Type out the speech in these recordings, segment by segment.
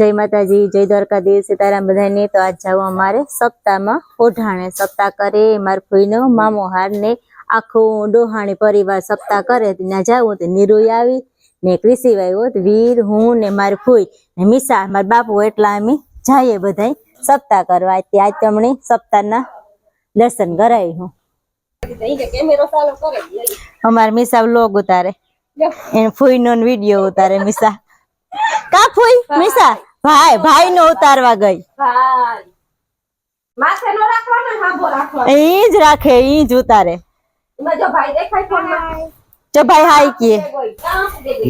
जय माताजी, जय द्वारकाधीश, सीताराम बधाने। तो आज जाओ अमारे सप्ताह में ओढाणे सप्ताह करे मार फूईनो मामो हार ने आखो डोहाणी परिवार सप्ताह करे त्या जाऊँ तो नीरुई आवी ने कृषि आव्यो वीर हूँ ने मार फूई ने मीसा मार बापू एटला अमे जाइए बधाई सप्ताह करवा। आज तमने सप्ताहना दर्शन कराई हूँ। अमार मीसा व्लॉग उतारे फूईनो वीडियो उतारे मीसा का फूई मीसा भाई भाई नो उतारवा गई भाई माथे नो રાખવાનો હાંભો રાખવાનો ઈ જ રાખે ઈ જ ઉતારે એમાં જો ભાઈ દેખાય ફોન માં જો ભાઈ હાઈ કે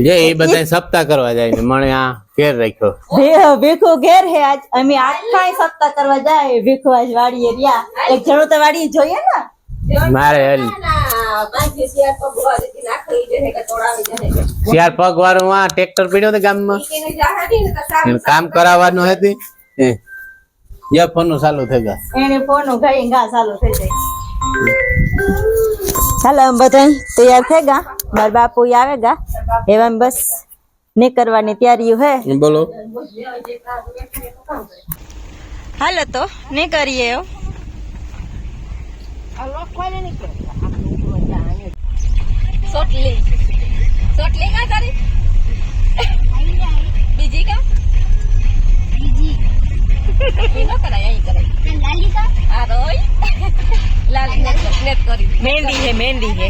જે એ બધા સપ્તાહ કરવા જાય ને મને આ ઘેર રાખ્યો ભેખો ઘેર હે આજ અમે આખાય સપ્તાહ કરવા જાય ભેખો આજ વાડીએ રહ્યા એક જણો તો વાડીએ જોઈએ ને મારે હરી ચાર પગ વાળું આ ટ્રેક્ટર પડ્યો ગામમાં કામ કરાવવાનું હતી યા ફોન ચાલુ થઈ ગયા એને ફોન ગઈ ગા ચાલુ થઈ જાય। ચાલો हम બધા તૈયાર થઈ ગયા માર બાપુ આવેગા એવા બસ નીકળવાની તૈયારી હે બોલો હાલો તો નીકળીએ सोटली का तारी बीजी का बीजी इनो कराया ही करे लाली का आ रोई लाली नेट करी मेहंदी है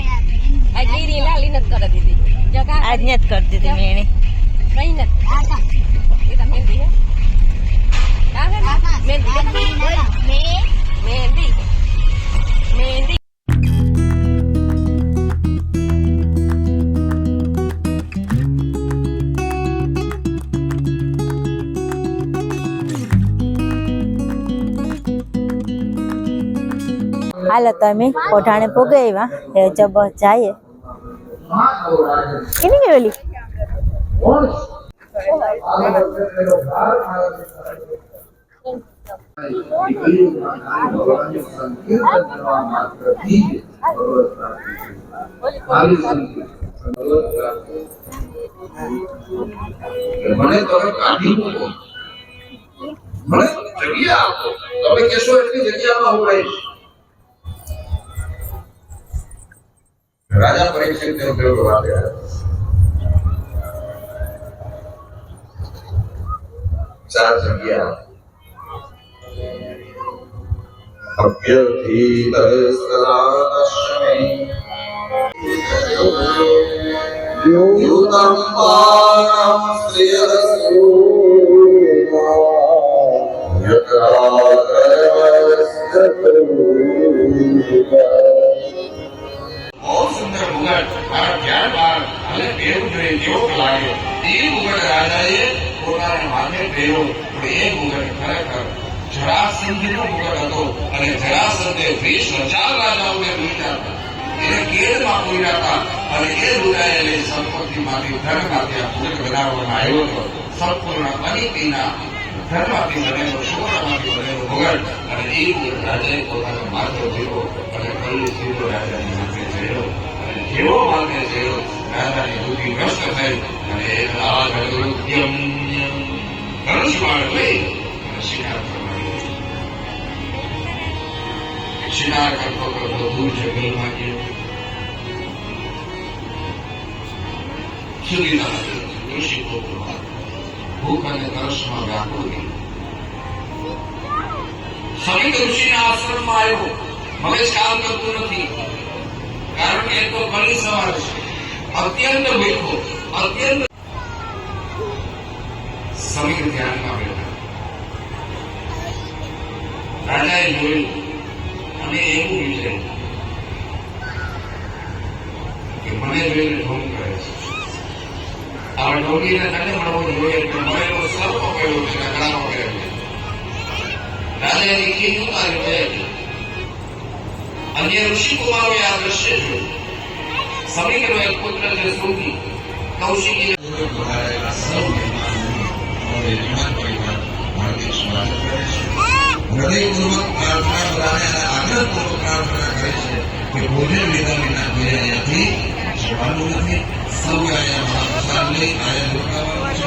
आज लीरी लाली नेट कर दीदी जगह आज नेट कर दीदी मैंने नहीं नेट आका ये तो मेहंदी है आका मेहंदी मेहंदी मेहंदी हाल तो अमे ओठाणे पोगाव्या जब जाइए किनी गेली મને તમે કાઢી મૂકો મને જગ્યા આપો તમે કહેશો એટલી જગ્યામાં હું રહીશ। राजा परीक्षित ने प्रयोग करवा दिया चार जगह अभ्यर्थी तरसराश्रमे युतम पारम श्रेयसु बहुत सुंदर मुगट मारा प्यार बार અને દેવ જોઈ જેવો લાગે એ મુગટ રાજાએ પોતાના માથે પહેર્યો પણ એ મુગટ ખરેખર જરાસંધનો મુગટ હતો અને જરાસંધે 20,000 રાજાઓને લૂંટ્યા હતા એને કેદમાં પૂર્યા હતા અને એ લૂંટાયેલી સંપત્તિમાંથી ધનમાંથી આ મુગટ બનાવવામાં આવ્યો હતો સંપૂર્ણ અનિતિના ધનમાંથી બનેલો સોનામાંથી બનેલો મુગટ અને એ મુગટ રાજાએ પોતાના માથે પહેર્યો અને કલ્લી સીધો રાજાની માથે ચડ્યો જેવો માથે ચડ્યો રાજાની બુદ્ધિ ભ્રષ્ટ થઈ અને એક લાલ અગરુદ્યમ ધનુષ બાણ લઈ અને શિકાર કરવા શિકાર કરતો કરતો દૂર જંગલમાં ગયો સુધીના ઋષિ પુત્ર ભૂખ અને તરસમાં વ્યાકુળ ગયો સમિત ઋષિના આશ્રમમાં આવ્યો મગજ કામ કરતું નથી કારણ કે તો કલી સવાર છે અત્યંત ભૂખો અત્યંત સમિત ધ્યાનમાં બેઠા રાજાએ જોયું અને એવું વિચાર્યું કે મને જોઈને ઢોંગ કરે છે આ ઢોંગીને તને મળવો જોઈએ કે મને એવો સર્પ કર્યો છે ગળાનો કર્યો છે રાજાએ ખીજ ઉતારી ગયા अन्य ऋषि कुमारों या दृश्य जो समीकरण एक पुत्र जो सूखी कौशिकी हृदयपूर्वक प्रार्थना कराने અને આગ્રહપૂર્વક પ્રાર્થના કરે છે કે ભોજન વિના અહીંયાથી જવાનું નથી સૌ અહીંયા મહાપ્રસાદ લઈ આયા રોકાવાનું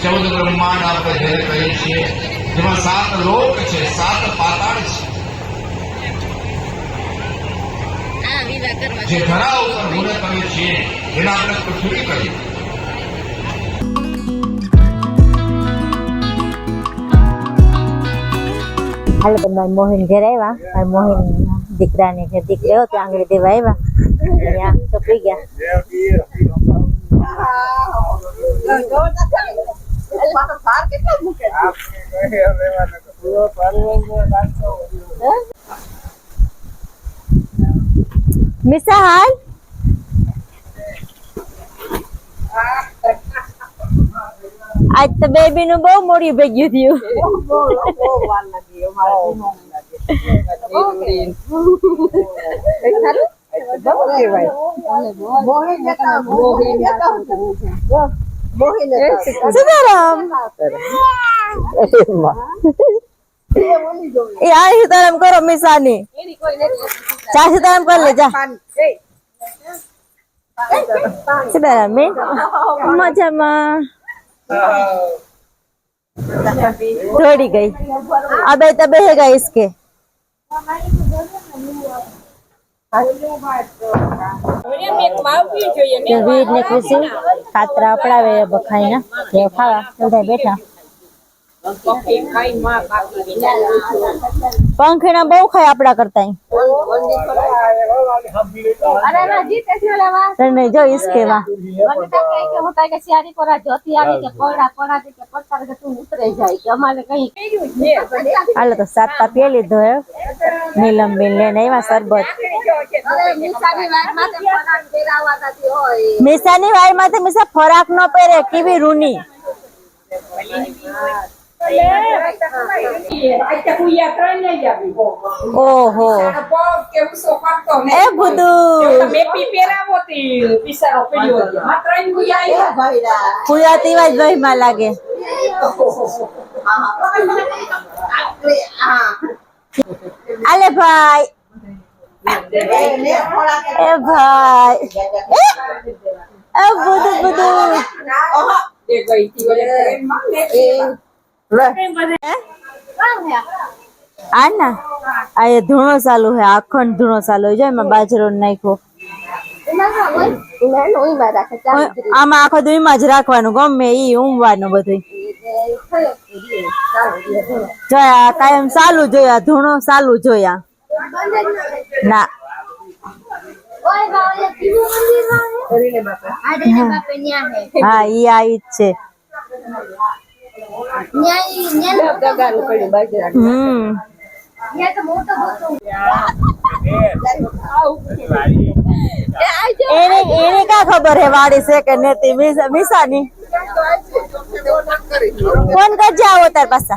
ચૌદ બ્રહ્માંડ આપણે જે કહીએ છીએ જેમાં 7 લોક છે, 7 પાતાળ છે. જે ધરા ઉપર મૂળ કરીએ છીએ એને આપણે પૃથ્વી કહીએ. હાલો તો મારા મોહિન ઘેર આવ્યા. મારા મોહિન દીકરાને ઘેર દીકરી હતો આંગળી દેવા આવ્યા. ત્યાં ચોપડી ગયા. મિસા હાલ આજ તો બેબી નું બહુ મોડું ભેગ્યું થયું. સીતારામ એ આ સીતારામ કરો મિસાની ચા સીતારામ કર લે જા. સીતારામ બેન મજામાં થોડી गई अब तो बहेगा इसके વીર ને ખુશી ખાતરા અપડાવે બખાઈ ના ખાવા બધા બેઠા. પંખીણા બહુ ખાય આપડા કરતા. नहीं जो इसके वहाँ हालो तो 7 पी लीधो है. नीलम बेन लेने शरबत मीसानी वार माथे मीसा फराक न पहरे केवी रूनी ओहो ए बुदू पुयाती वाज भाई मा लागे आले भाई ए भाई ए बुदू बुदू आना आ धूणो चालू है अखंड धूणो चालू है. बाजरो नाखो आमा आखो दी में ज राखवानुं गमे ई ऊंघवानुं बधुं जोया कायम चालू जोया धूणो चालू जोया ना हाँ ई आई छे એને क्या खबर है वाड़ी से के नेती मिसानी फोन कर जाओ तार पासा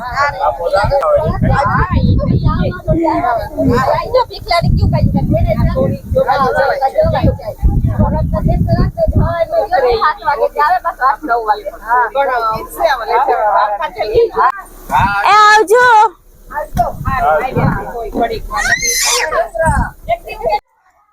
आवजो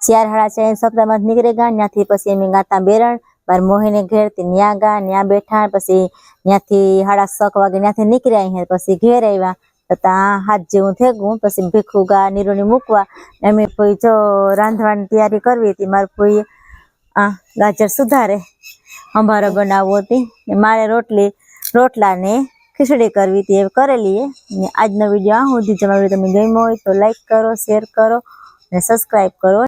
4:30 सप्ताह निकळेगा न्याथी पछी अमे गाता बेरण बार मोहिने घेर थी न्या गा न्या बैठा पछी न्याथी 6:30 वागे न्याथी निकळ्या अहीं पछी घेर आव्या ता हाथ जेवुं थेगुं पछी भीखुगा निरोनी मूकवा अमे कोई जो रांधवानी तैयारी करवी हती मार कोई गाजर सुधारे अंबारो बनावो हती मारे रोटला ने खीचड़ी करवी थी ए करेली है. आजनो विडियो आ सुधी जो विडियो तमने गम्यो होय तो लाइक करो शेर करो ने सब्सक्राइब करो.